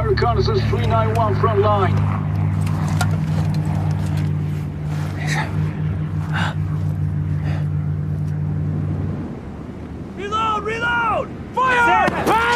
reconnaissance 391 front line. 没事。Reload! Reload! Fire! Fire!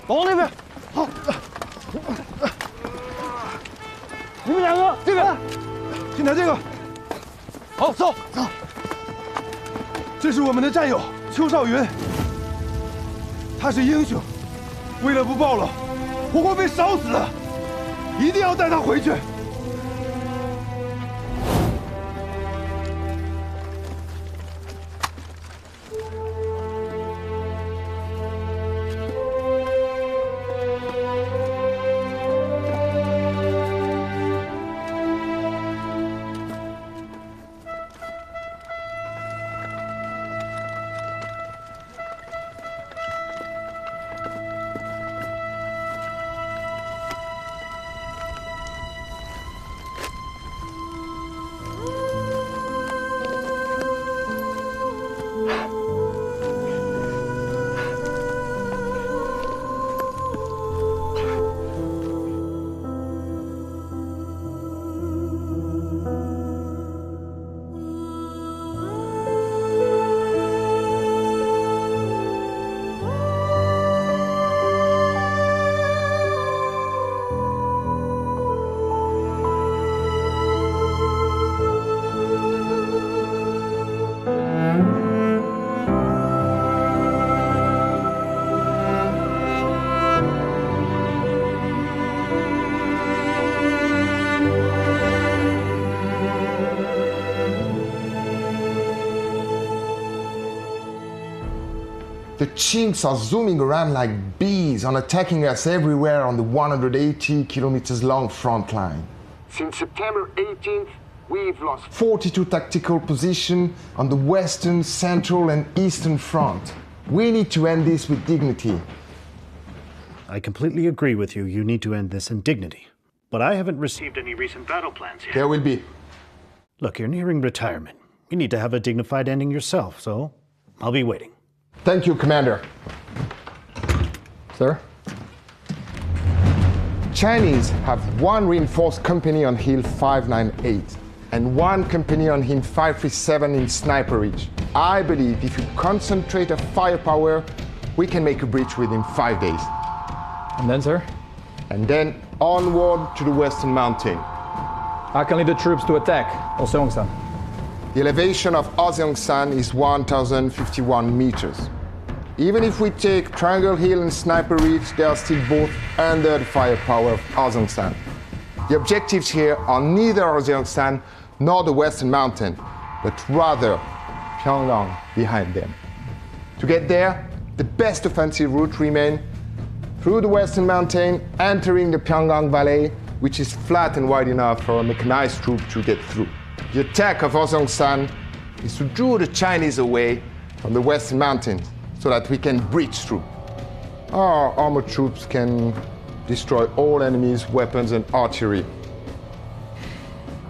往那边，好。你们两个这边，先拿这个。好，走走。这是我们的战友邱少云，他是英雄，为了不暴露，活活被烧死了，一定要带他回去。The Chinks are zooming around like bees and attacking us everywhere on the 180 kilometers long front line. Since September 18th, we've lost 42 tactical positions on the western, central, and eastern front. We need to end this with dignity. I completely agree with you. You need to end this in dignity. But I haven't received any recent battle plans yet. There will be. Look, you're nearing retirement. You need to have a dignified ending yourself, so I'll be waiting. Thank you, Commander. Sir? Chinese have one reinforced company on Hill 598 and one company on Hill 537 in Sniper Ridge. I believe if you concentrate our firepower, we can make a breach within 5 days. And then, sir? And then onward to the Western Mountain. I can lead the troops to attack Oseongsan. The elevation of Oseongsan is 1,051 meters. Even if we take Triangle Hill and Sniper Ridge, they are still both under the firepower of Oseongsan. The objectives here are neither Oseongsan nor the Western Mountain, but rather Pyongyang behind them. To get there, the best offensive route remains through the Western Mountain, entering the Pyongyang Valley, which is flat and wide enough for a mechanized troop to get through. The attack of Oseongsan is to draw the Chinese away from the Western Mountains so that we can breach through. Our armored troops can destroy all enemies' weapons and artillery.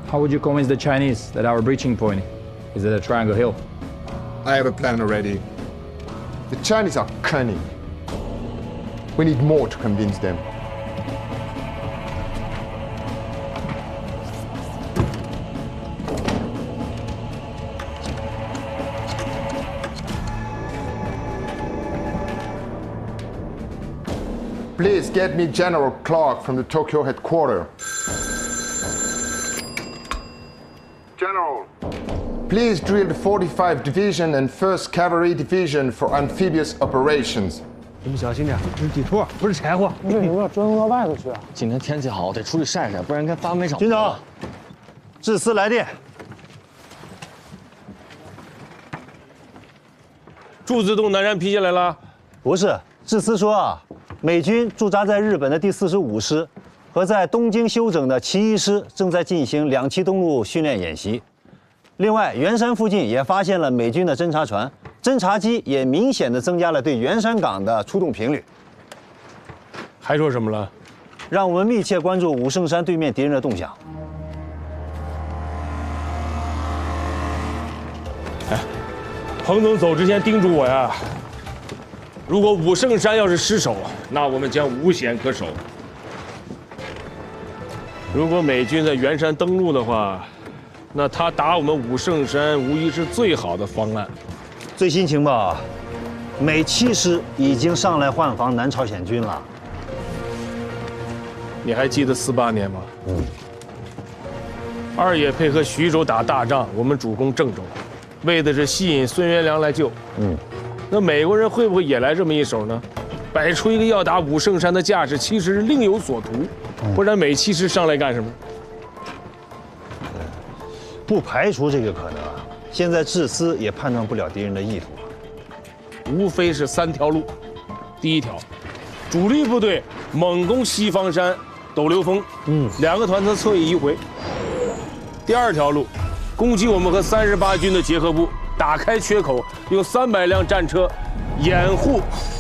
How would you convince the Chinese that our breaching point is at a Triangle Hill? I have a plan already. The Chinese are cunning. We need more to convince them. Please get me General Clark from the Tokyo headquarters. General. Please drill the 45 Division and 1st Cavalry Division for amphibious operations. 你们小心点，这是地拖，不是柴火。为什么要钻到外头去啊？今天天气好，得出去晒晒，不然跟发霉场。军长，致司来电。驻自动南山批下来了。不是，致司说啊，美军驻扎在日本的第45师和在东京休整的其一师正在进行2栖登陆训练演习。另外，圆山附近也发现了美军的侦察船。 侦察机也明显的增加了对圆山港的出动频率。还说什么了？让我们密切关注武圣山对面敌人的动向。哎，彭总走之前叮嘱我呀，如果武圣山要是失守，那我们将无险可守。如果美军在圆山登陆的话，那他打我们武圣山无疑是最好的方案。 最新情报啊，美7师已经上来换防南朝鲜军了。你还记得48年吗？二野配合徐州打大仗，我们主攻郑州，为的是吸引孙元良来救。那美国人会不会也来这么一手呢？摆出一个要打武圣山的架势，其实是另有所图。不然美7师上来干什么？不排除这个可能啊。 现在致司也判断不了敌人的意图，无非是3条路。第一条，主力部队猛攻西方山、斗流峰，2个团侧侧翼移回。第二条路，攻击我们和38军的结合部，打开缺口，用300辆战车掩护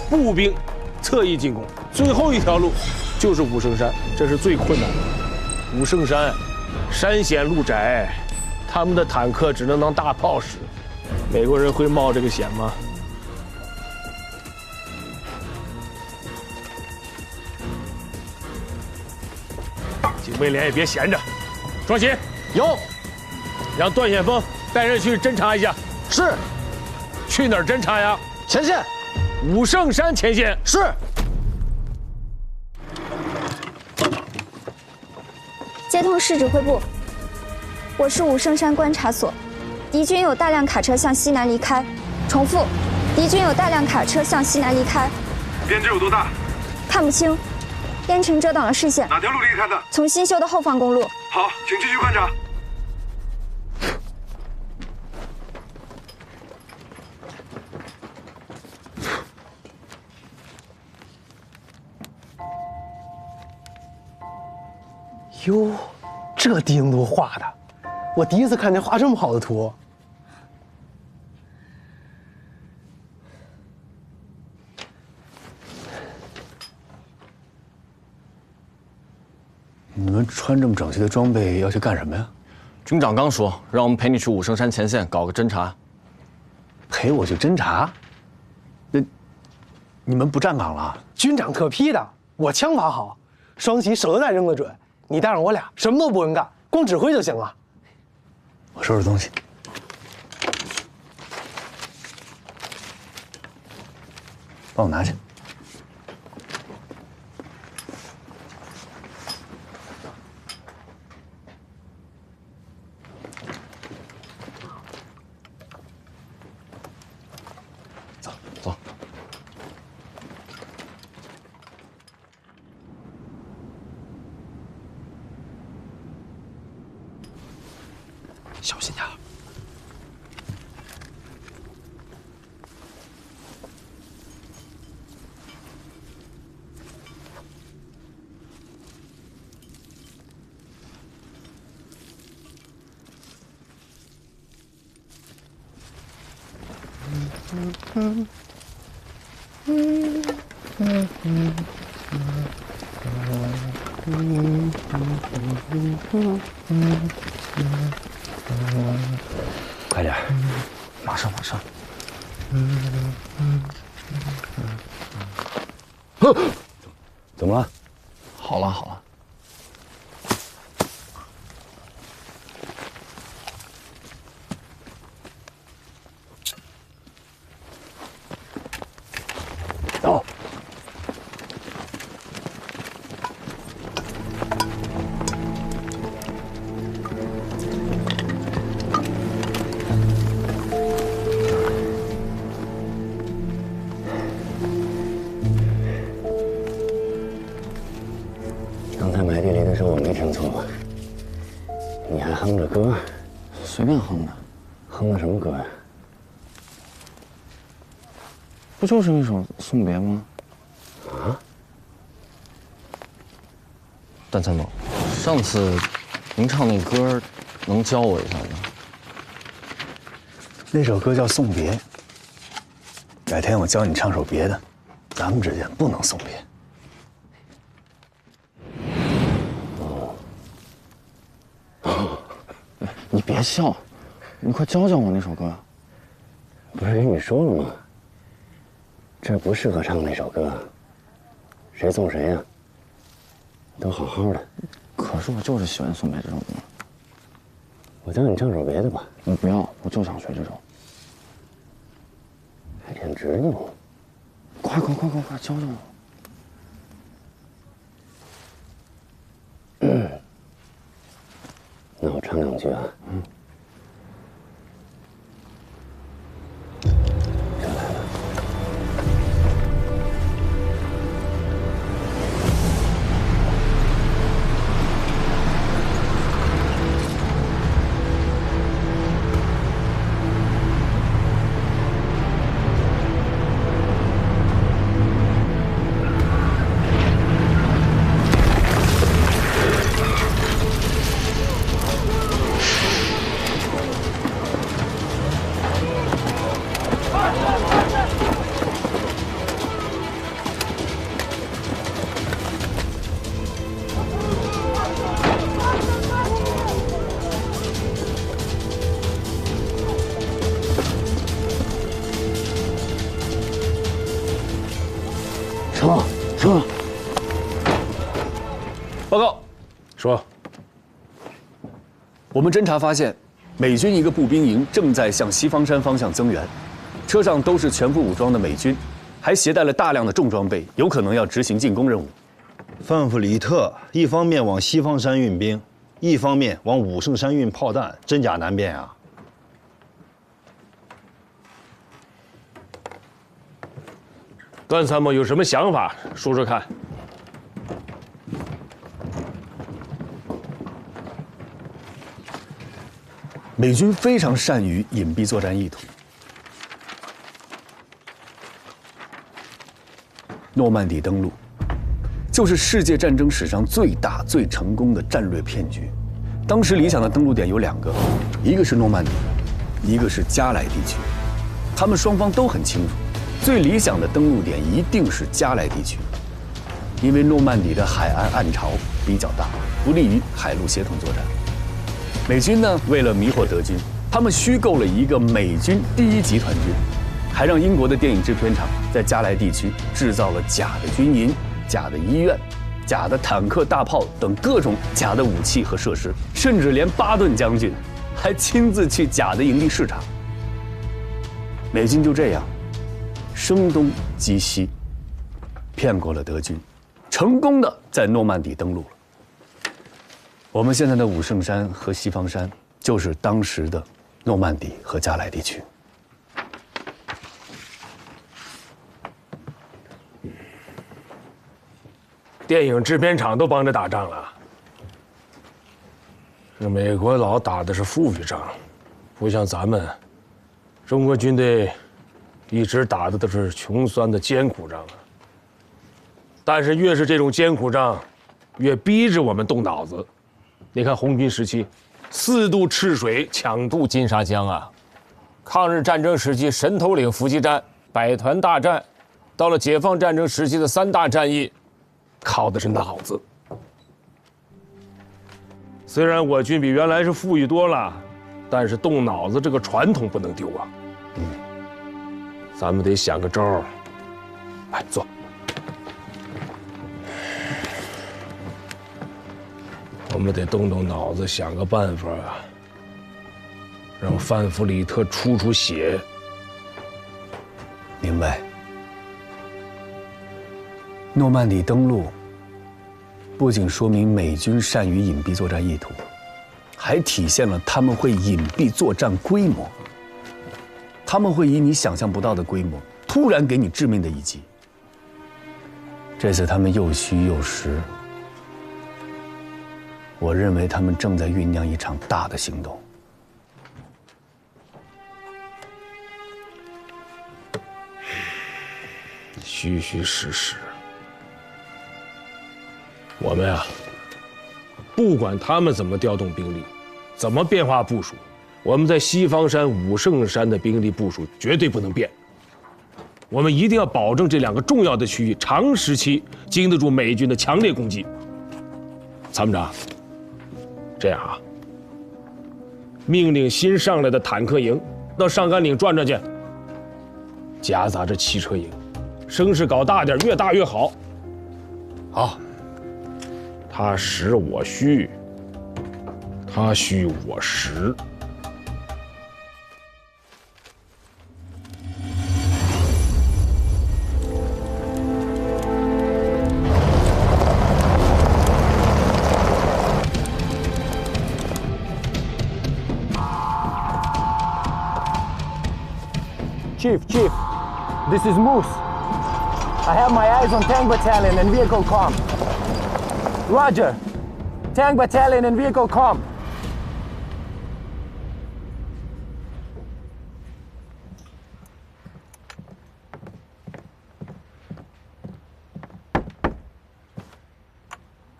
步兵侧翼进攻。最后一条路就是武圣山，这是最困难的。武圣山，山险路窄。 他们的坦克只能当大炮使，美国人会冒这个险吗？警卫连也别闲着，装鞋有，让段显峰带人去侦查一下。是，去哪儿侦查呀？前线，武圣山前线。是。接通市指挥部。 我是武圣山观察所，敌军有大量卡车向西南离开。重复，敌军有大量卡车向西南离开。编制有多大？看不清，烟尘遮挡了视线。哪条路离开的？从新修的后方公路。好，请继续观察。哟，这地形图画的，我第一次看见画这么好的图。你们穿这么整齐的装备要去干什么呀？军长刚说让我们陪你去武圣山前线搞个侦察。陪我去侦察？那你们不站岗了？军长特批的，我枪法好，双旗手榴弹扔得准。你带上我俩，什么都不用干，光指挥就行了。我收拾东西。帮我拿去。走。小心点。快点，马上。怎么了？好了。走。刚才埋地雷的时候我没听错吧？你还哼着歌？随便哼的。哼的什么歌呀？不就是一首送别吗？啊？段参谋，上次您唱那歌，能教我一下吗？那首歌叫《送别》，改天我教你唱首别的，咱们之间不能送别。你别笑，你快教教我那首歌。不是跟你说了吗？这不适合唱那首歌，谁送谁呀？都好好的。可是我就是喜欢送别这首歌。我教你唱首别的吧。我不要，我就想学这首。还挺直的嘛。快，教教我。那我唱两句啊。说，报告，说，我们侦查发现，美军一个步兵营正在向西方山方向增援，车上都是全副武装的美军，还携带了大量的重装备，有可能要执行进攻任务。范弗里特一方面往西方山运兵，一方面往武圣山运炮弹，真假难辨啊！段参谋有什么想法，说说看。美军非常善于隐蔽作战意图。诺曼底登陆，就是世界战争史上最大、最成功的战略骗局。当时理想的登陆点有2个，一个是诺曼底，一个是加莱地区。他们双方都很清楚，最理想的登陆点一定是加莱地区，因为诺曼底的海岸岸潮比较大，不利于海陆协同作战。美军呢，为了迷惑德军，他们虚构了一个美军第1集团军，还让英国的电影制片厂在加莱地区制造了假的军营、假的医院、假的坦克、大炮等各种假的武器和设施，甚至连巴顿将军还亲自去假的营地视察。美军就这样声东击西，骗过了德军，成功的在诺曼底登陆了。我们现在的武圣山和西方山就是当时的诺曼底和加莱地区。电影制片厂都帮着打仗了，这美国佬打的是富裕仗，不像咱们，中国军队一直打的都是穷酸的艰苦仗啊。但是越是这种艰苦仗，越逼着我们动脑子。你看红军时期，4渡赤水，抢渡金沙江啊；抗日战争时期神头岭伏击战、百团大战，到了解放战争时期的3大战役，靠的是脑子。虽然我军比原来是富裕多了，但是动脑子这个传统不能丢啊。咱们得想个招儿。来，坐。我们得动动脑子，想个办法，让范弗里特出血。明白。诺曼底登陆不仅说明美军善于隐蔽作战意图，还体现了他们会隐蔽作战规模。他们会以你想象不到的规模，突然给你致命的一击。这次他们又虚又实，我认为他们正在酝酿一场大的行动。虚虚实实。我们呀，不管他们怎么调动兵力，怎么变化部署，我们在西方山、武圣山的兵力部署绝对不能变。我们一定要保证这2个重要的区域长时期经得住美军的强烈攻击。参谋长，这样啊，命令新上来的坦克营到上甘岭转转去，夹杂着汽车营，声势搞大点，越大越好。好。他实我虚，他虚我实。Chief, this is Moose. I have my eyes on Tank Battalion and vehicle comm. Roger. Tank Battalion and vehicle comm.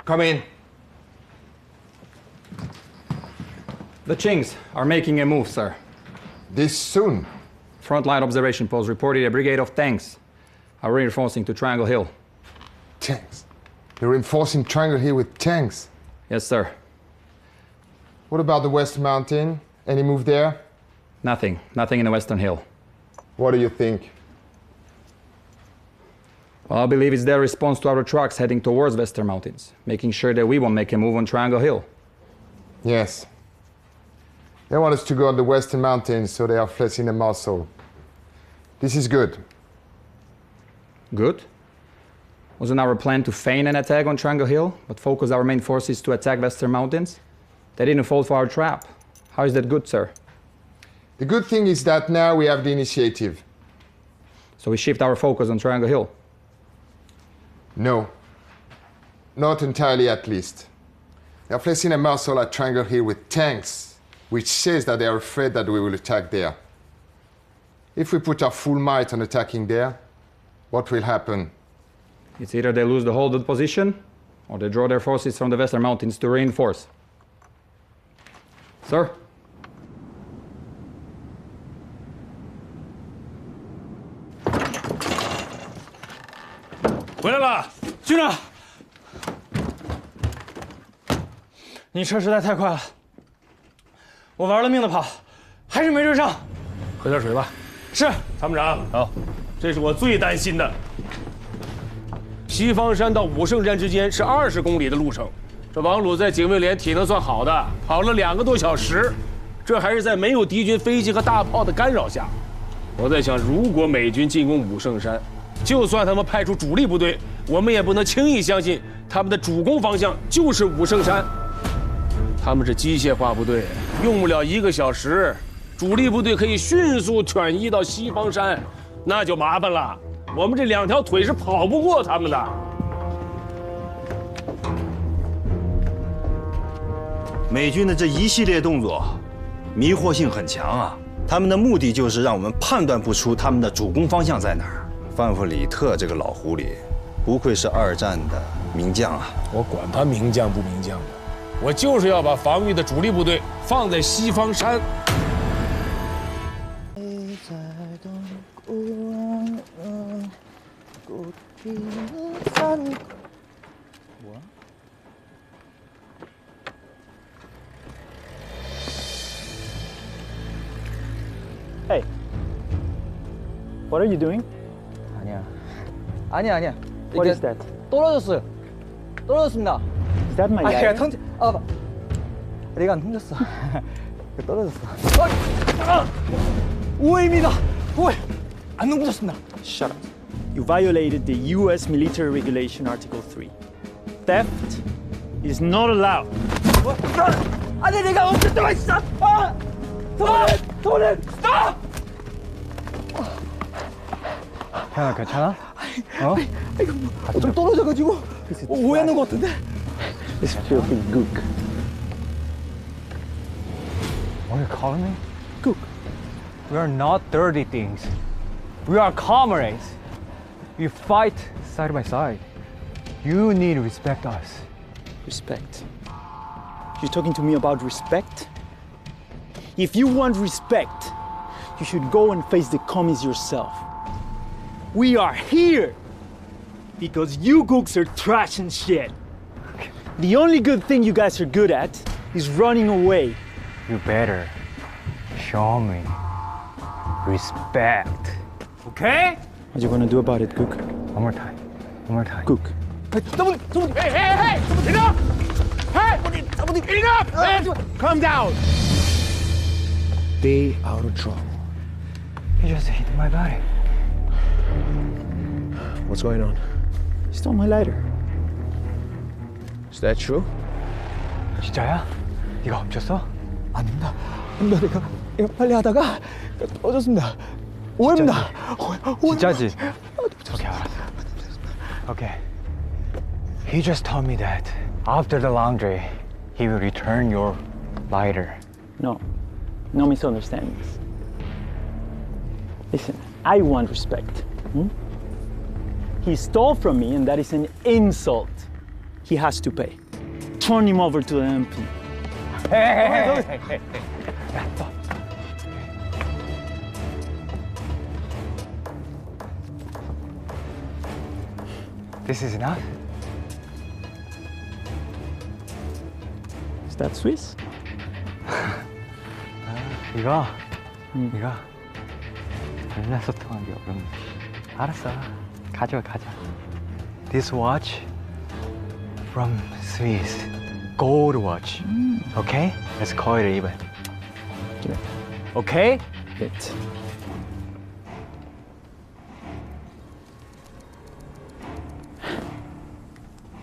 Come in. The Chinks are making a move, sir. This soon? Frontline observation post reported a brigade of tanks are reinforcing to Triangle Hill. Tanks? You're reinforcing Triangle Hill with tanks? Yes, sir. What about the West Mountain? Any move there? Nothing. Nothing in the Western Hill. What do you think? Well, I believe it's their response to our trucks heading towards Western Mountains, making sure that we won't make a move on Triangle Hill. Yes. They want us to go on the Western Mountains, so they are flexing a muscle. This is good. Good? Wasn't our plan to feign an attack on Triangle Hill, but focus our main forces to attack Western Mountains? They didn't fall for our trap. How is that good, sir? The good thing is that now we have the initiative. So we shift our focus on Triangle Hill? No. Not entirely, at least. They are placing a muscle at Triangle Hill with tanks, which says that they are afraid that we will attack there. If we put our full might on attacking there, what will happen? It's either they lose the hold of the position, or they draw their forces from the Western Mountains to reinforce. Sir? 回来了，军长，你车实在太快了，我玩了命的跑，还是没追上。喝点水吧。是，参谋长。好，这是我最担心的。西方山到武圣山之间是20公里的路程，这王鲁在警卫连体能算好的，跑了2个多小时，这还是在没有敌军飞机和大炮的干扰下。我在想，如果美军进攻武圣山，就算他们派出主力部队，我们也不能轻易相信他们的主攻方向就是武圣山。他们是机械化部队，用不了1个小时，主力部队可以迅速转移到西方山，那就麻烦了。我们这2条腿是跑不过他们的。美军的这一系列动作，迷惑性很强啊！他们的目的就是让我们判断不出他们的主攻方向在哪儿。范弗里特这个老狐狸，不愧是2战的名将啊！我管他名将不名将的，我就是要把防御的主力部队放在西方山。Hey, what are you doing? 아니야. What is that? 떨어졌어요. 떨어졌습니다. Is that my 아니야, leg? 내가 안 던졌어. 떨어졌어. 오해입니다. 오해. 안 넘겨졌습니다. Shut up. You violated the U.S. Military Regulation Article 3. Theft is not allowed. 아니 내가 엉켰다고 했어. 손을 stop. 현아 괜찮아? 어? 좀 떨어져가지고 오해하는 것 같은데. This filthy gook. What are you calling me? Gook. We are not dirty things. We are comrades. We fight side by side. You need to respect us. Respect? You talking to me about respect? If you want respect, you should go and face the commies yourself. We are here because you gooks are trash and shit. The only good thing you guys are good at is running away. You better show me respect. Okay? What you gonna do about it, Gook? One more time. One more time. Gook. 사모님, hey, enough! Hey, 사모님, enough! Calm down. Stay out of trouble. He just hit my body. What's going on? He stole my lighter. Is that true? 진짜야? 네가 훔쳤어? 아닙니다. 내가 빨리 하다가 떨어졌습니다. 오해입니다. 진짜지? 오케이, 알았어. Okay. He just told me that after the laundry, he will return your lighter. No misunderstandings. Listen, I want respect. He stole from me, and that is an insult. He has to pay. Turn him over to the MP. Hey. This is enough? Is that Swiss? 네가 달라 소통하기 어렵네. 알았어. 가져. This watch from Swiss. Gold watch. Okay? Let's call it even. Okay? It.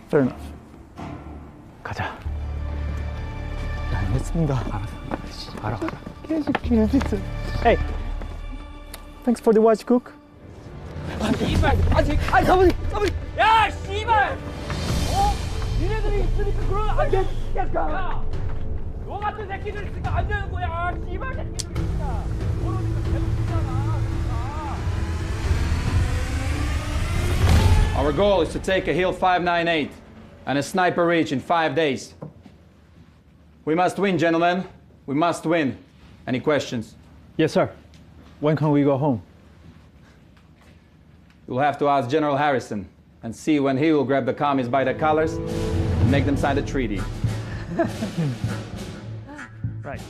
Fair enough. 가자. 알겠습니다. 알아. Hey, thanks for the watch, Cook. 씨발, 아니 사모님. 야, 씨발! 니네들이 있으니까 그러면 안 되겠다. 너 같은 새끼들 있으니까 안 되는 거야. 씨발 새끼들 있으니까. 그러니까 계속 있잖아. Our Our goal is to take a Hill 598 and a Sniper Ridge in 5 days. We must win, gentlemen. We must win. Any questions? Yes, sir. When can we go home? You'll have to ask General Harrison and see when he will grab the commies by the collars and make them sign the treaty. Right.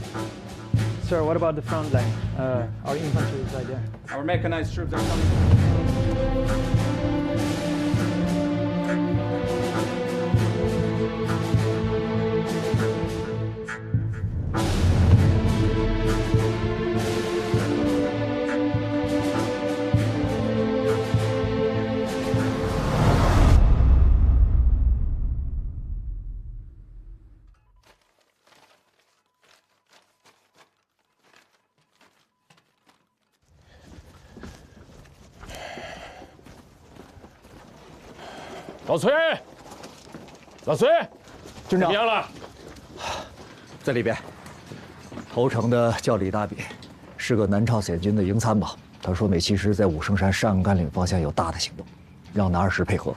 Sir, what about the front line? Our infantry is right there. Our mechanized troops are coming.老崔，老崔，军长怎么样了？在里边。投诚的叫李大比，是个南朝鲜军的营参谋。他说美其实在武圣山上甘岭方向有大的行动，让南20配合。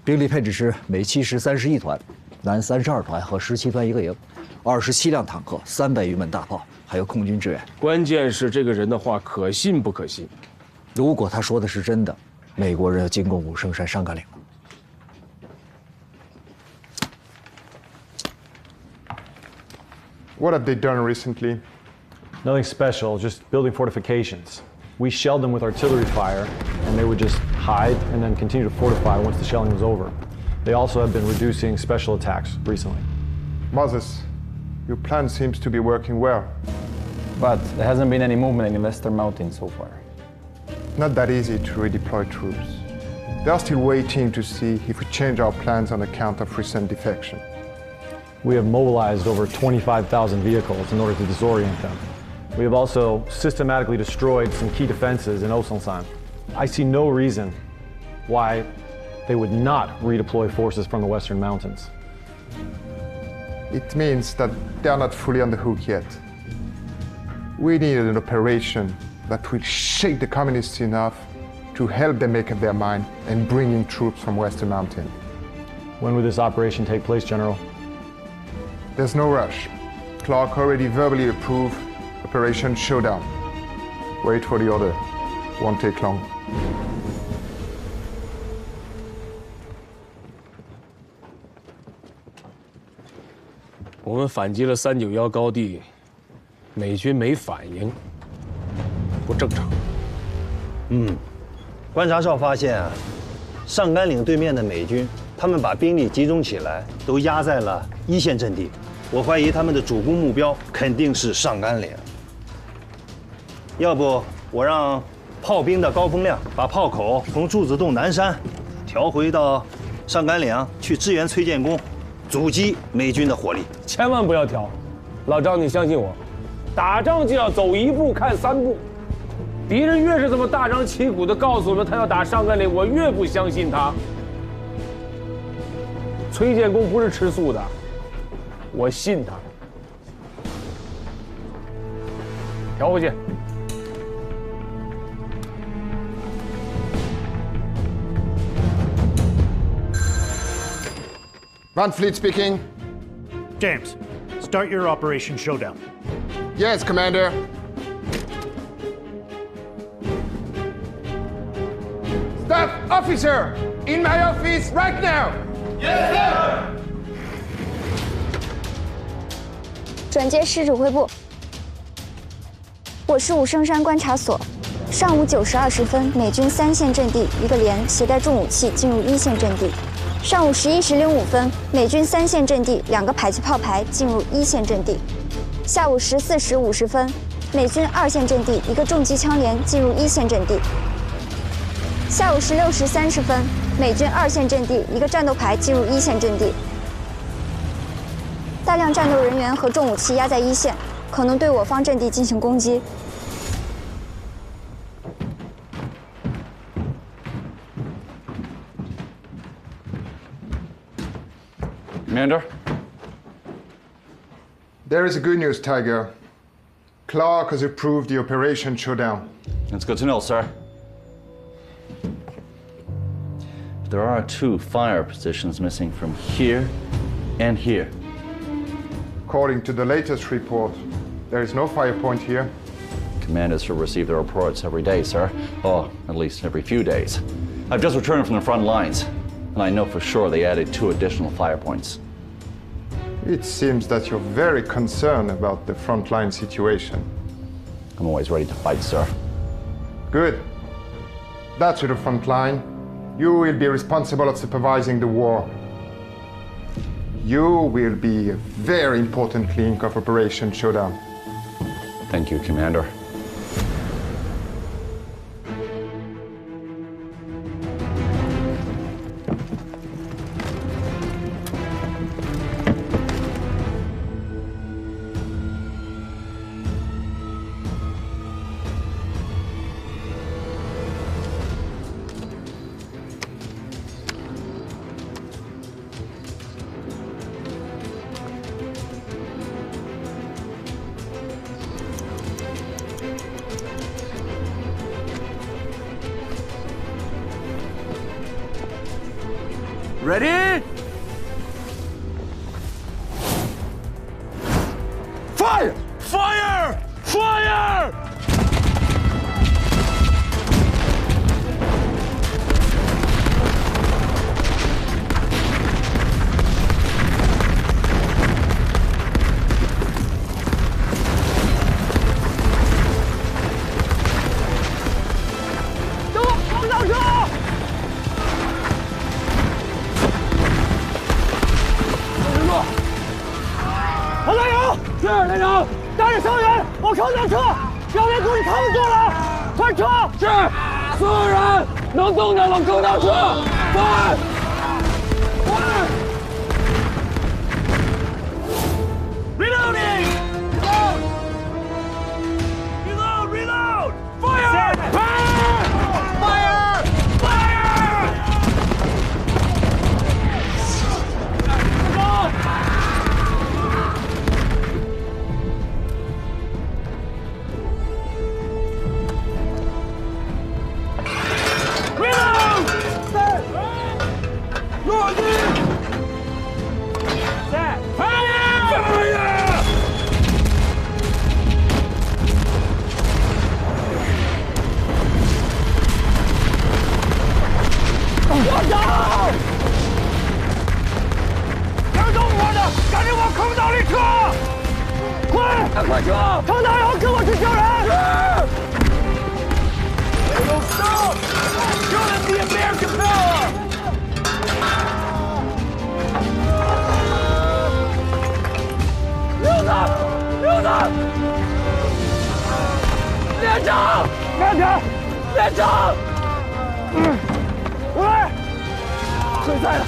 兵力配置是美其实31团，南32团和17团一个营，27辆坦克，300余门大炮，还有空军支援。关键是这个人的话可信不可信？如果他说的是真的，美国人要进攻武圣山上甘岭了。 What have they done recently? Nothing special, just building fortifications. We shelled them with artillery fire, and they would just hide and then continue to fortify once the shelling was over. They also have been reducing special attacks recently. Moses, your plan seems to be working well. But there hasn't been any movement in the Western Mountains so far. Not that easy to redeploy troops. They are still waiting to see if we change our plans on account of recent defection. We have mobilized over 25,000 vehicles in order to disorient them. We have also systematically destroyed some key defenses in Oseonsan. I see no reason why they would not redeploy forces from the Western Mountains. It means that they are not fully on the hook yet. We need an operation that will shake the communists enough to help them make up their mind and bring in troops from Western Mountain. When will this operation take place, General? There's no rush. Clark already verbally approved Operation Showdown. Wait for the order. Won't take long. 我们反击了391高地，美军没反应，不正常。观察哨发现啊，上甘岭对面的美军，他们把兵力集中起来，都压在了一线阵地。我怀疑他们的主攻目标肯定是上甘岭。要不我让炮兵的高风亮把炮口从柱子洞南山调回到上甘岭去支援崔建功，阻击美军的火力。千万不要调，老张，你相信我，打仗就要走一步看3步。敌人越是这么大张旗鼓地告诉我们他要打上甘岭，我越不相信他。崔建功不是吃素的，我信他。调回去。Van Fleet speaking. James, start your Operation Showdown. Yes, Commander. Staff officer, in my office right now. Yes, sir. 转接师指挥部，我是武圣山观察所。上午9时20分，美军3线阵地一个连携带重武器进入1线阵地。上午11时05分，美军3线阵地2个迫击炮排进入1线阵地。下午14时50分，美军2线阵地一个重机枪连进入1线阵地。下午16时30分，美军2线阵地一个战斗排进入1线阵地。大量战斗人员和重武器压在1线，可能对我方阵地进行攻击。Commander? There is a good news, Tiger. Clark has approved the Operation Showdown. That's good to know, sir. There are 2 fire positions missing from here and here. According to the latest report, there is no fire point here. Commanders should receive the reports every day, sir. Or at least every few days. I've just returned from the front lines, and I know for sure they added 2 additional fire points. It seems that you're very concerned about the frontline situation. I'm always ready to fight, sir. Good. That's to the front line. You will be responsible of supervising the war. You will be a very important link of Operation Showdown. Thank you, Commander. Ready? Fire! Fire! Fire!等我，上车！王大勇，是连长，带着伤员往城上撤，表面估计他们坐了，快撤！是，所有人能动的往坑道撤，快！快 ！Reloading! Reload! Reload! Fire! Fire! Fire! Fire! 走！ 落地！在 fire！ fire！ 我走！赶走我的，赶紧往坑道里撤！快，快撤！坑道有，跟我去救人！Don't stop! Show them the American power! 溜子，溜子，连长，慢点，连长，我来，腿在了，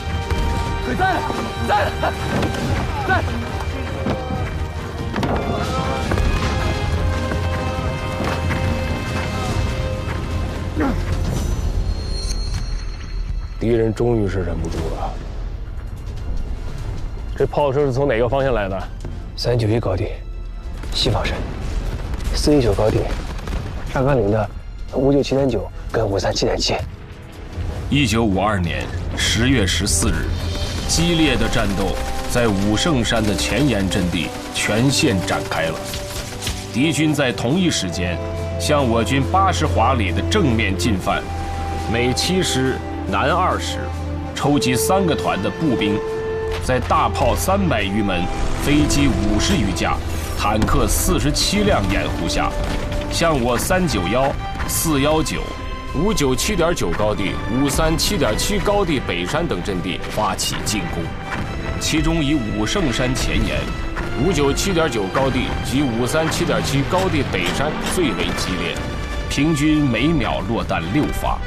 腿在了，在了，在。敌人终于是忍不住了。这炮声是从哪个方向来的？391高地，西方山；419高地，上甘岭的597.9跟537.7。1952年10月14日，激烈的战斗在武圣山的前沿阵地全线展开了。敌军在同一时间向我军80华里的正面进犯，美7师南2师抽集3个团的步兵，在大炮300余门、飞机50余架、坦克47辆掩护下，向我391、419、597.9高地、537.7高地北山等阵地发起进攻，其中以武圣山前沿、597.9高地及537.7高地北山最为激烈，平均每秒落弹6发，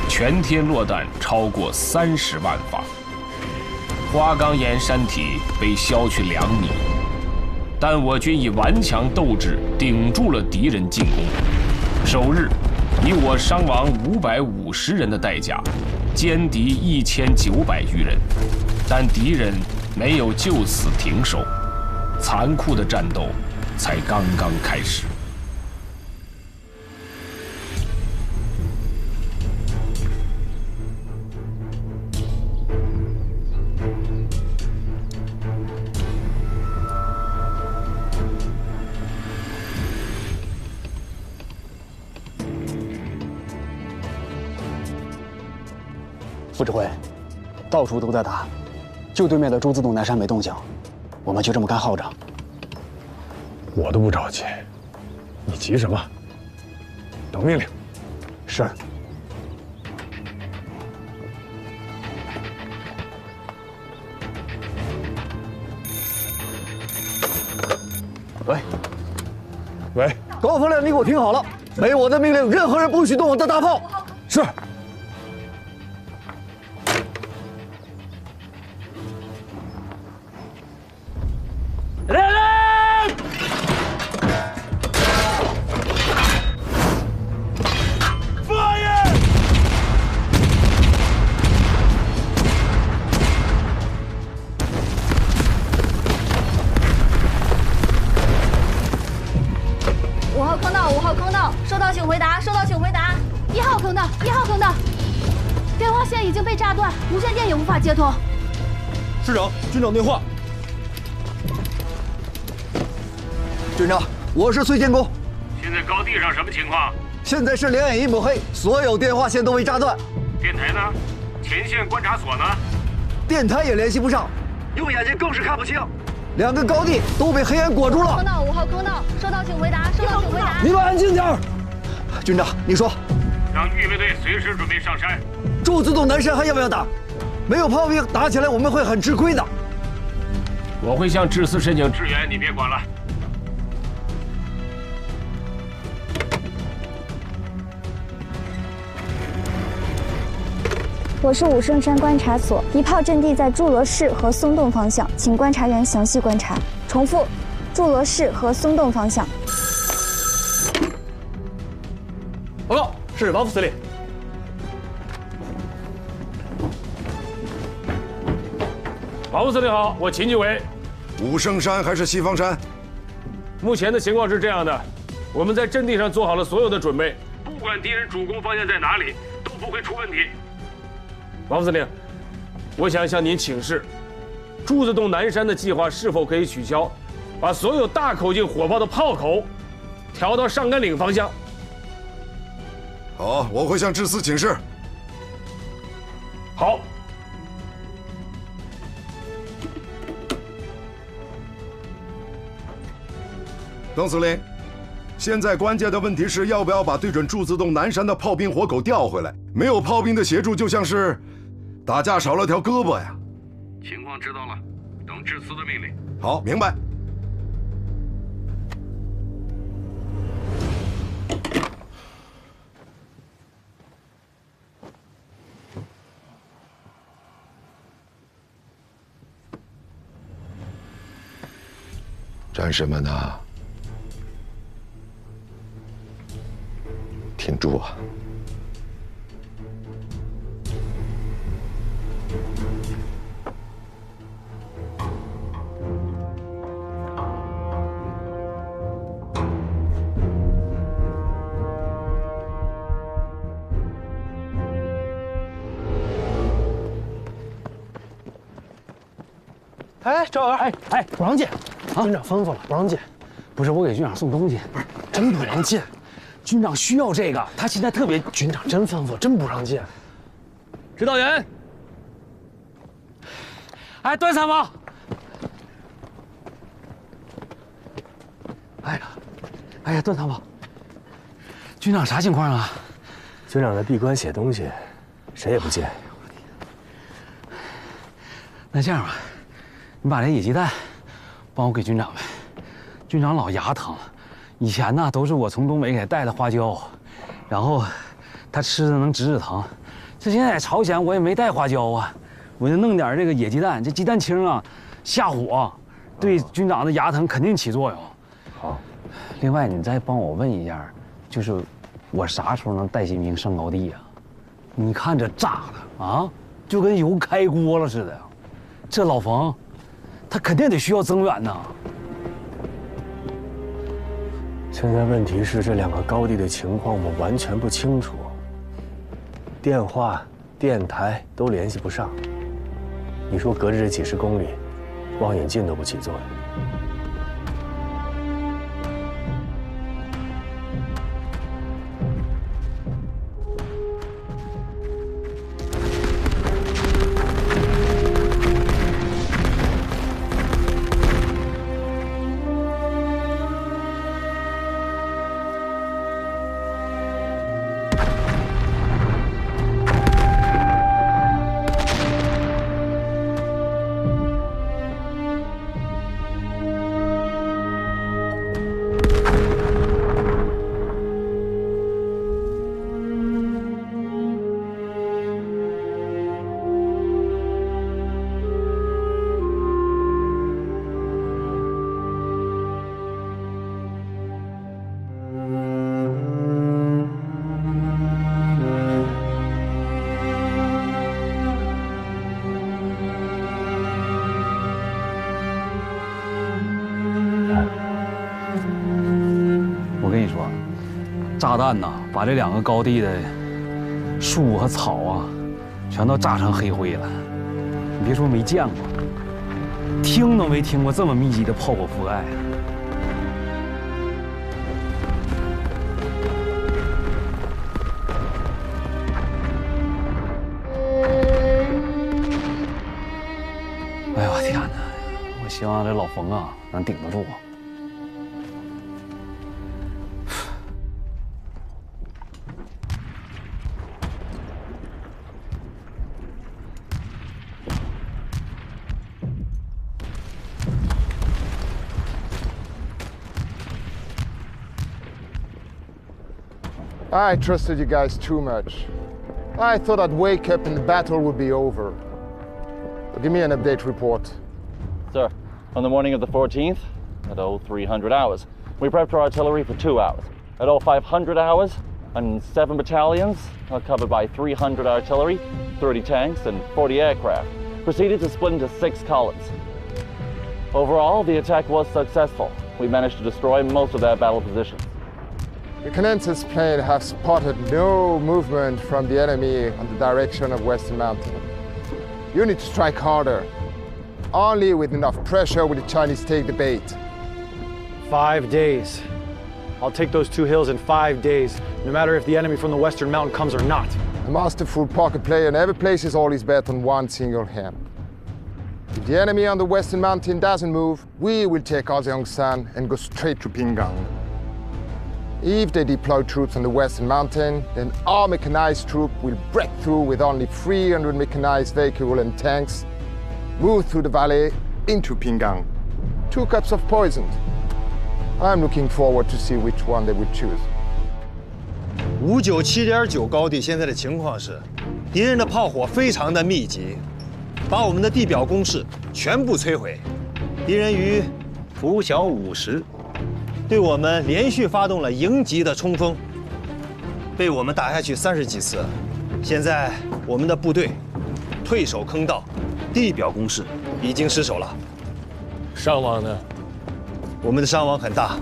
全天落弹超过30万发。花岗岩山体被削去2米，但我军以顽强斗志顶住了敌人进攻。首日，以我伤亡550人的代价，歼敌1900余人，但敌人没有就此停手，残酷的战斗才刚刚开始。副指挥，到处都在打，就对面的朱自洞南山没动静，我们就这么干耗着。我都不着急，你急什么？等命令。是。喂，喂，高方亮，你给我听好了，没我的命令，任何人不许动我的大炮。是。5号坑道，收到请回答，收到请回答。1号坑道，1号坑道，电话线已经被炸断，无线电也无法接通。师长，军长电话。军长，我是崔建功。现在高地上什么情况？现在是两眼一抹黑，所有电话线都被炸断。电台呢？前线观察所呢？电台也联系不上，用眼睛更是看不清。2个高地都被黑暗裹住了。坑道5号坑道，收到请回答，收到请回答。你们安静点儿。军长，你说。让预备队随时准备上山。朱自洞南山还要不要打？没有炮兵，打起来我们会很吃亏的。我会向志司申请支援，你别管了。我是武圣山观察所，敌炮阵地在祝罗市和松洞方向，请观察员详细观察。重复，祝罗市和松洞方向。报告，是王副司令。王副司令好，我秦继伟。武圣山还是西方山？目前的情况是这样的，我们在阵地上做好了所有的准备，不管敌人主攻方向在哪里，都不会出问题。王副司令，我想向您请示，朱自洞南山的计划是否可以取消，把所有大口径火炮的炮口调到上甘岭方向？好，我会向志司请示。好。邓司令，现在关键的问题是要不要把对准朱自洞南山的炮兵火口调回来？没有炮兵的协助，就像是打架少了条胳膊呀。情况知道了，等志司的命令。好，明白。战士们呐，挺住啊！哎，赵元，不让进，军长吩咐了，不让进。不是我给军长送东西，不是真不让进。军长需要这个，他现在特别。军长真吩咐，真不让进。指导员，段参谋。段参谋，军长啥情况啊？军长在闭关写东西，谁也不进。那这样吧。你把这野鸡蛋帮我给军长呗，军长老牙疼，以前呢都是我从东北给他带的花椒，然后他吃的能止疼。这现在在朝鲜我也没带花椒啊，我就弄点这个野鸡蛋，这鸡蛋清啊下火，对军长的牙疼肯定起作用。好，另外你再帮我问一下，就是我啥时候能带新兵上高地啊？你看这炸的啊，就跟油开锅了似的。这老冯。他肯定得需要增援呐。现在问题是这2个高地的情况我们完全不清楚，电话、电台都联系不上。你说隔着这几10公里，望远镜都不起作用。炸弹呐，把这2个高地的树和草啊，全都炸成黑灰了。你别说没见过，听都没听过这么密集的炮火覆盖啊！哎呦我天哪！我希望这老冯啊能顶得住。 I trusted you guys too much. I thought I'd wake up and the battle would be over. So give me an update report. Sir, on the morning of the 14th, at 0300 hours, we prepped our artillery for 2 hours. At 0500 hours, and 7 battalions, covered by 300 artillery, 30 tanks, and 40 aircraft, proceeded to split into 6 columns. Overall, the attack was successful. We managed to destroy most of their battle positions. The Canensis plane have spotted no movement from the enemy on the direction of Western Mountain. You need to strike harder. Only with enough pressure will the Chinese take the bait. 5 days. I'll take those 2 hills in 5 days, no matter if the enemy from the Western Mountain comes or not. A masterful poker player never places all his bet on one single hand. If the enemy on the Western Mountain doesn't move, we will take Azeongsan and go straight to Pinggang. If they deploy troops on the Western Mountain, then our mechanized troop will break through with only 300 mechanized vehicles and tanks, move through the valley into Pinggang. 2 cups of poison. I'm looking forward to see which one they would choose. 597.9高地现在的情况是，敌人的炮火非常的密集，把我们的地表工事全部摧毁。敌人于拂晓5时。 对我们连续发动了迎击的冲锋，被我们打下去30几次。现在我们的部队退守坑道，地表工事已经失守了。伤亡呢？我们的伤亡很大，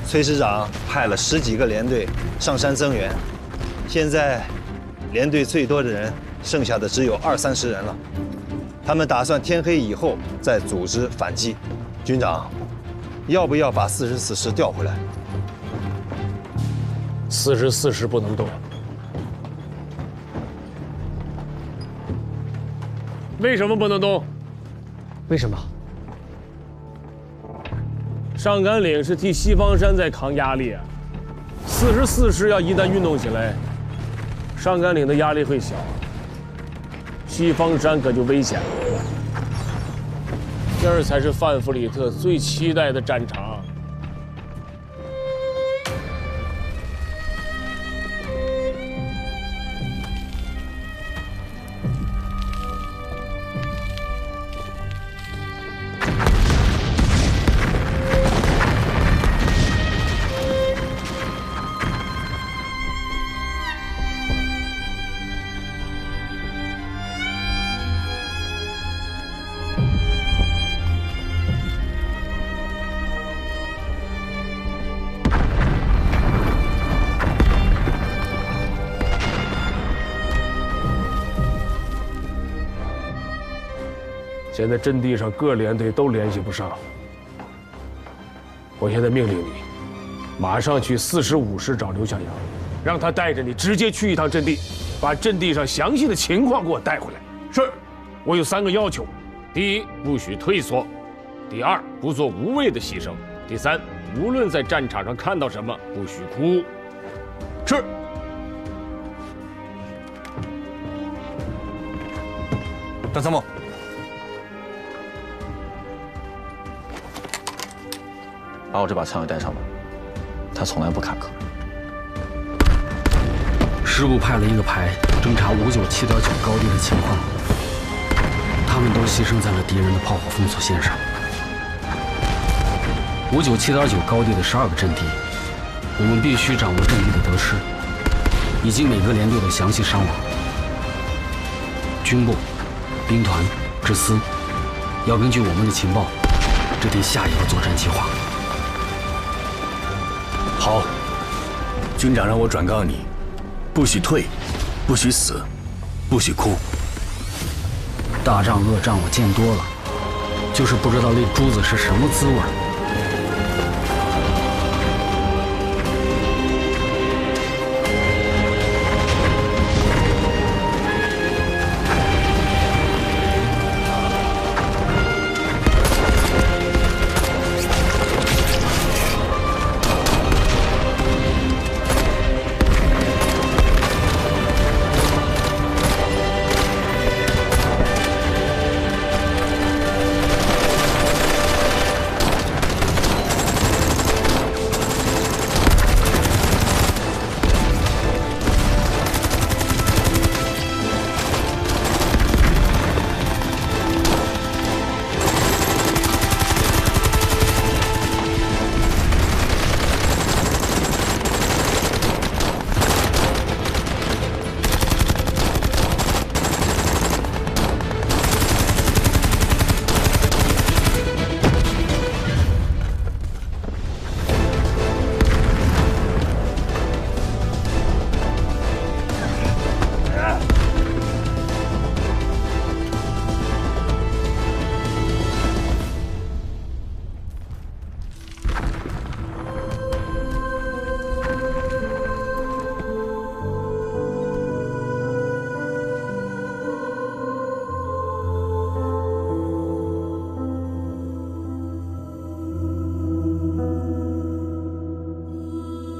崔师长派了10几个连队上山增援，现在连队最多的人剩下的只有20-30人了。他们打算天黑以后再组织反击。军长。 要不要把44师调回来？44师不能动。为什么不能动？为什么？上甘岭是替西方山在扛压力啊，44师要一旦运动起来，上甘岭的压力会小，西方山可就危险了。 这儿才是范弗里特最期待的战场。现在阵地上各连队都联系不上，我现在命令你，马上去45师找刘向阳，让他带着你直接去一趟阵地，把阵地上详细的情况给我带回来。是，我有3个要求：第一，不许退缩；第二，不做无谓的牺牲；第三，无论在战场上看到什么，不许哭。是。 张参谋，把我这把枪给带上吧，他从来不坎坷。师部派了一个排侦察597.9高地的情况，他们都牺牲在了敌人的炮火封锁线上。597.9高地的12个阵地，我们必须掌握阵地的得失，以及每个连队的详细伤亡。军部、兵团、之司要根据我们的情报制定下一个作战计划。好，军长让我转告你，不许退，不许死，不许哭。大仗恶仗我见多了，就是不知道那珠子是什么滋味。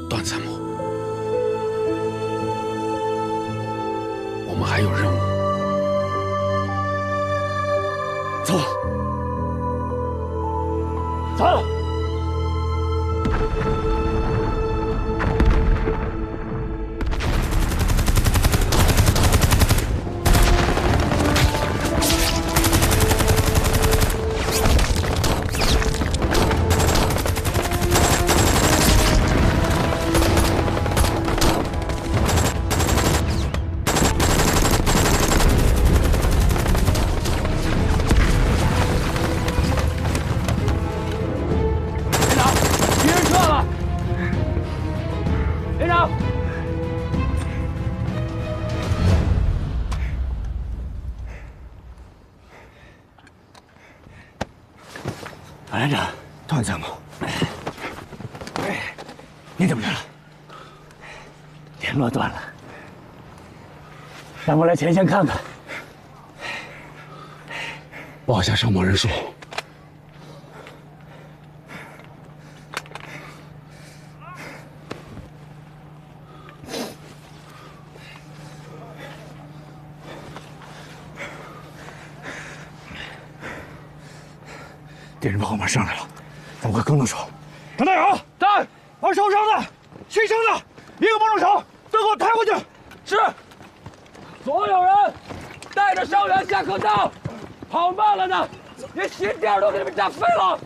段参谋，我们还有任务。走，走。连长，段参谋，你怎么来了？联络断了，让我来前线看看。报下伤亡人数。敌人从后面上来了，咱们快跟动手！张大勇，在，把受伤的、牺牲的一个帮助手都给我抬回去。是。所有人带着伤员下坑道，跑慢了呢，连心点都给你们炸飞了。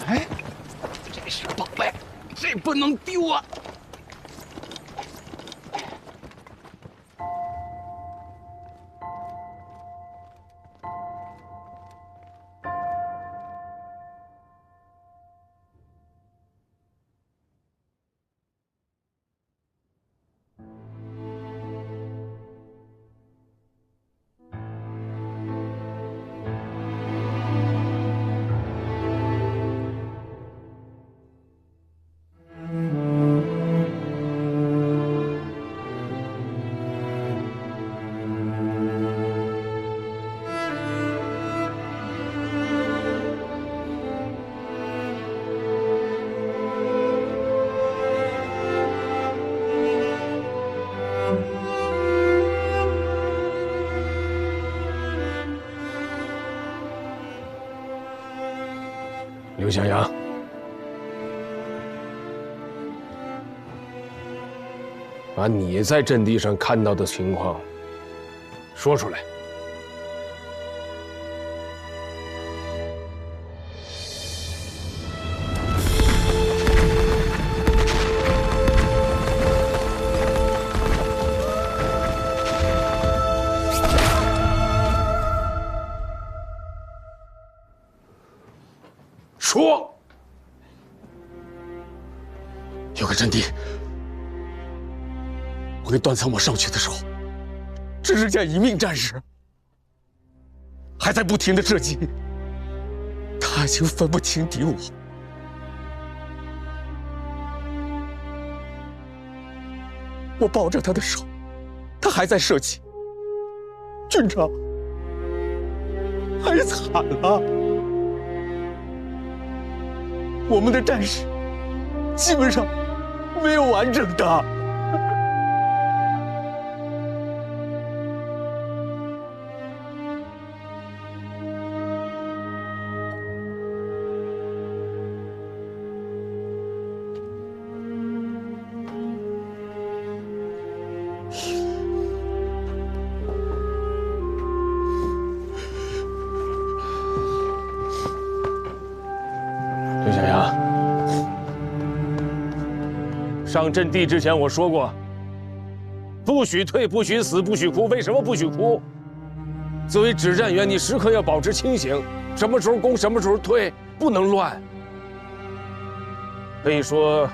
哎，这是宝贝，这不能丢啊！刘向阳，把你在阵地上看到的情况说出来。说。阵地。我跟段参谋上去的时候，只剩下1名战士，还在不停的射击。他已经分不清敌我。我抱着他的手，他还在射击。军长，太惨了！我们的战士基本上没有完整的。刘小阳，上阵地之前我说过，不许退，不许死，不许哭。为什么不许哭？作为指战员，你时刻要保持清醒，什么时候攻，什么时候退，不能乱。可以说，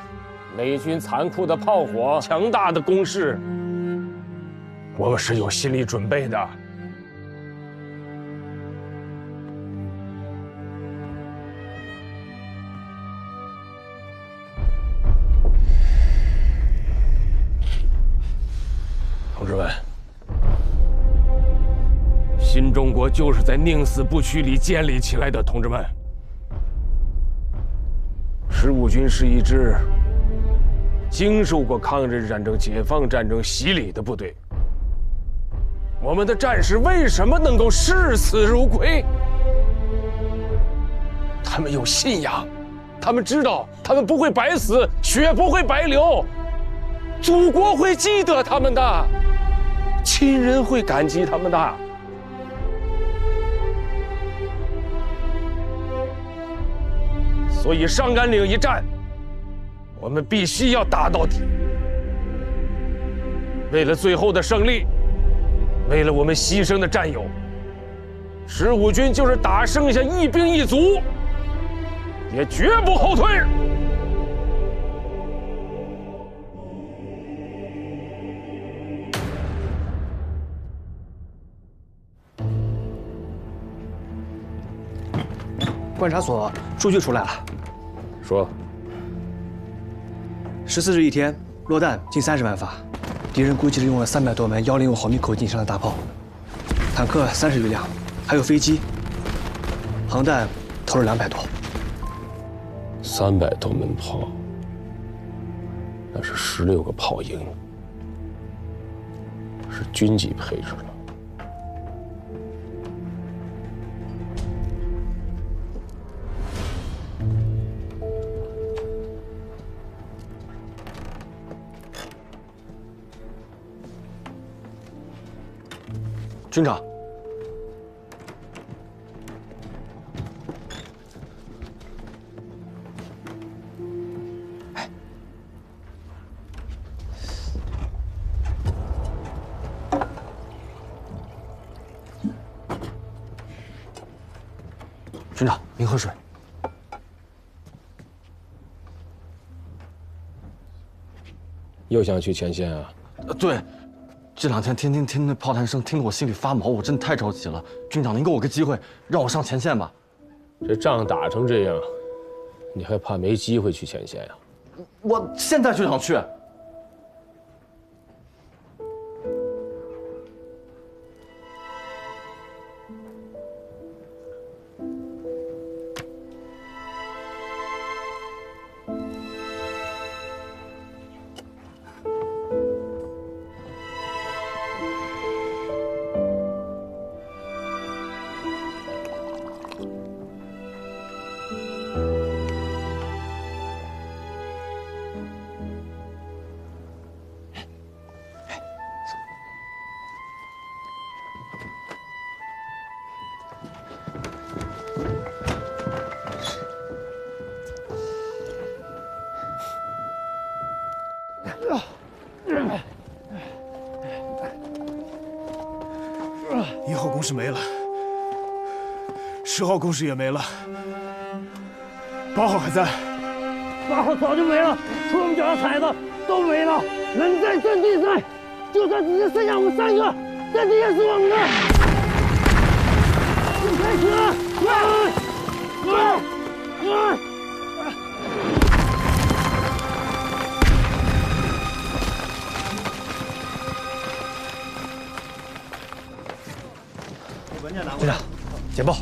美军残酷的炮火、强大的攻势，我们是有心理准备的。同志们，新中国就是在宁死不屈里建立起来的。同志们，15军是一支经受过抗日战争、解放战争洗礼的部队。我们的战士为什么能够视死如归？他们有信仰，他们知道他们不会白死，血不会白流，祖国会记得他们的。亲人会感激他们的。所以上甘岭一战，我们必须要打到底。为了最后的胜利，为了我们牺牲的战友，15军就是打剩下一兵一卒，也绝不后退。观察所数据出来了，说14日一天落弹近30万发，敌人估计是用了300多门105毫米口径以上的大炮，坦克30余辆，还有飞机，航弹投了200多。300多门炮，那是16个炮营，是军级配置了。军长，军长，您喝水。又想去前线啊？对。这2天天天听那炮弹声，听得我心里发毛，我真的太着急了。军长，您给我个机会，让我上前线吧。这仗打成这样，你还怕没机会去前线呀？我现在就想去。1号工事没了，10号工事也没了，8号还在。8号早就没了，除了我们脚下踩的都没了。人在阵地上，就算只剩下我们3个，阵地也是我们的。开始了，队长，简报。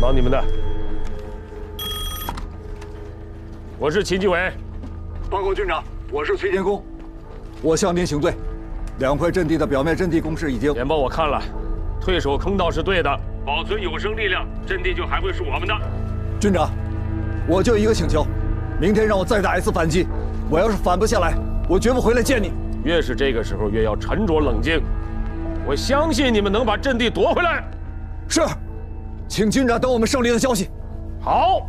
忙你们的。我是秦基伟。报告军长，我是崔天功。我向您请罪。2块阵地的表面阵地攻势已经……简报我看了，退守坑道是对的，保存有生力量，阵地就还会是我们的。军长，我就一个请求，明天让我再打一次反击。我要是反不下来，我绝不回来见你。越是这个时候，越要沉着冷静。我相信你们能把阵地夺回来。是。请军长等我们胜利的消息。好。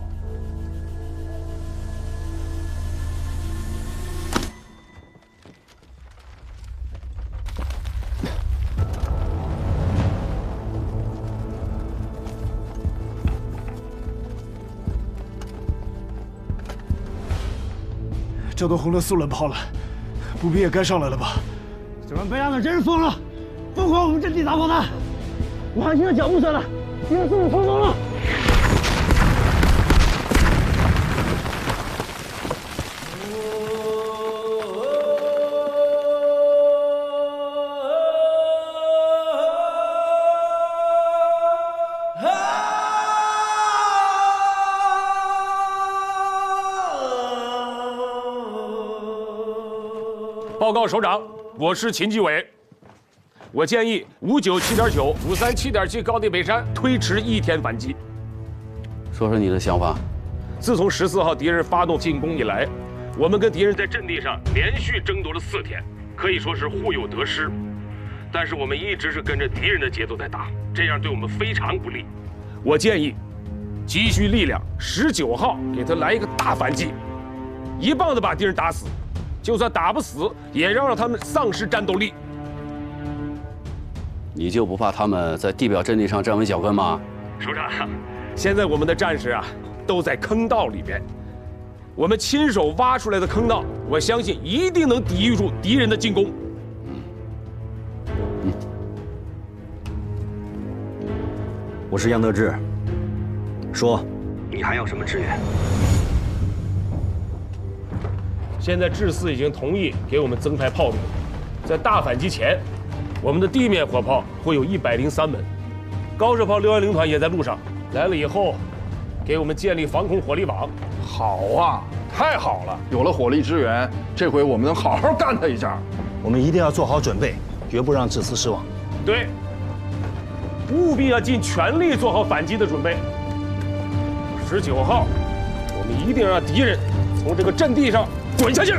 这都轰了4轮炮了，步兵也该上来了吧？这帮贝拉的真是疯了，疯狂我们阵地打炮弹！我还听到脚步声了。敌人向我冲锋了！报告首长，我是秦基伟。我建议597.9、537.7高地北山推迟1天反击。说说你的想法。自从14号敌人发动进攻以来，我们跟敌人在阵地上连续争夺了4天，可以说是互有得失。但是我们一直是跟着敌人的节奏在打，这样对我们非常不利。我建议积蓄力量，19号给他来一个大反击，一棒子把敌人打死，就算打不死，也要让他们丧失战斗力。你就不怕他们在地表阵地上站稳脚跟吗？首长，现在我们的战士啊，都在坑道里边，我们亲手挖出来的坑道，我相信一定能抵御住敌人的进攻。我是杨得志，说，你还要什么支援？现在智4已经同意给我们增派炮兵，在大反击前，我们的地面火炮会有103门，高射炮610团也在路上，来了以后，给我们建立防空火力网。好啊，太好了！有了火力支援，这回我们能好好干他一下。我们一定要做好准备，绝不让智4失望。对，务必要尽全力做好反击的准备。19号，我们一定让敌人从这个阵地上滚下去。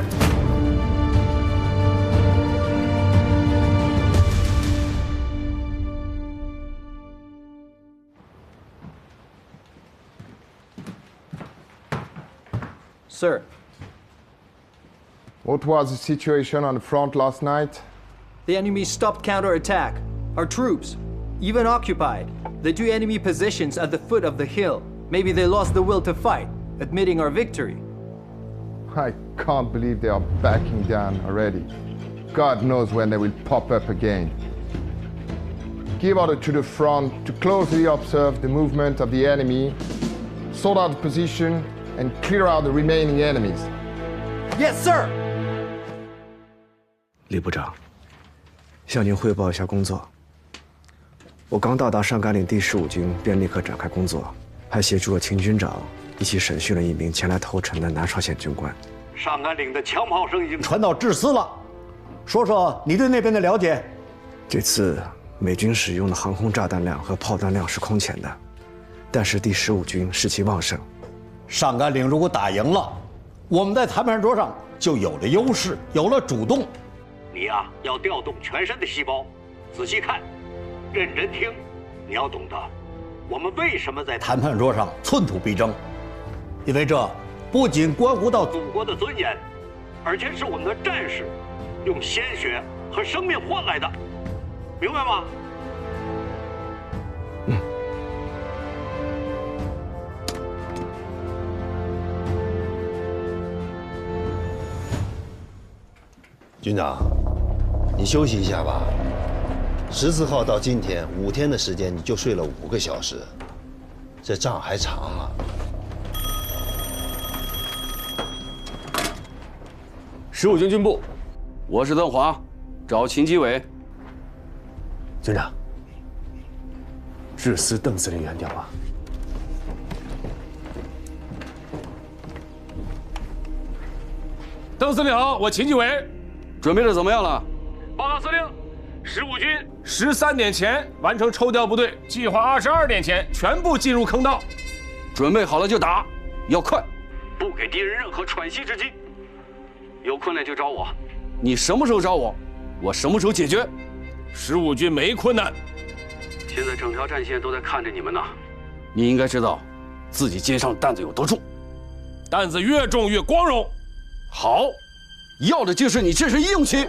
Sir. What was the situation on the front last night? The enemy stopped counterattack. Our troops, even occupied the 2 enemy positions at the foot of the hill. Maybe they lost the will to fight, admitting our victory. I can't believe they are backing down already. God knows when they will pop up again. Give order to the front to closely observe the movement of the enemy, sort out the position, and clear out the remaining enemies. Yes, sir. 李部长，向您汇报一下工作。我刚到达上甘岭第15军，便立刻展开工作，还协助了秦军长一起审讯了一名前来投诚的南朝鲜军官。上甘岭的枪炮声已经传到智4了，说说你对那边的了解。这次美军使用的航空炸弹量和炮弹量是空前的，但是第15军士气旺盛。上甘岭如果打赢了，我们在谈判桌上就有了优势，有了主动。你呀，要调动全身的细胞，仔细看，认真听。你要懂得，我们为什么在谈判桌上寸土必争，因为这不仅关乎到祖国的尊严，而且是我们的战士用鲜血和生命换来的，明白吗？军长，你休息一下吧。14号到今天5天的时间，你就睡了5个小时，这仗还长啊。15军军部，我是邓华，找秦基伟。军长，致司邓司令员电话。邓司令好，我秦基伟。准备的怎么样了？报告司令，15军13点前完成抽调部队，计划22点前全部进入坑道。准备好了就打，要快，不给敌人任何喘息之机。有困难就找我。你什么时候找我，我什么时候解决。15军没困难，现在整条战线都在看着你们呢。你应该知道，自己肩上担子有多重，担子越重越光荣。好。要的就是你这身硬气。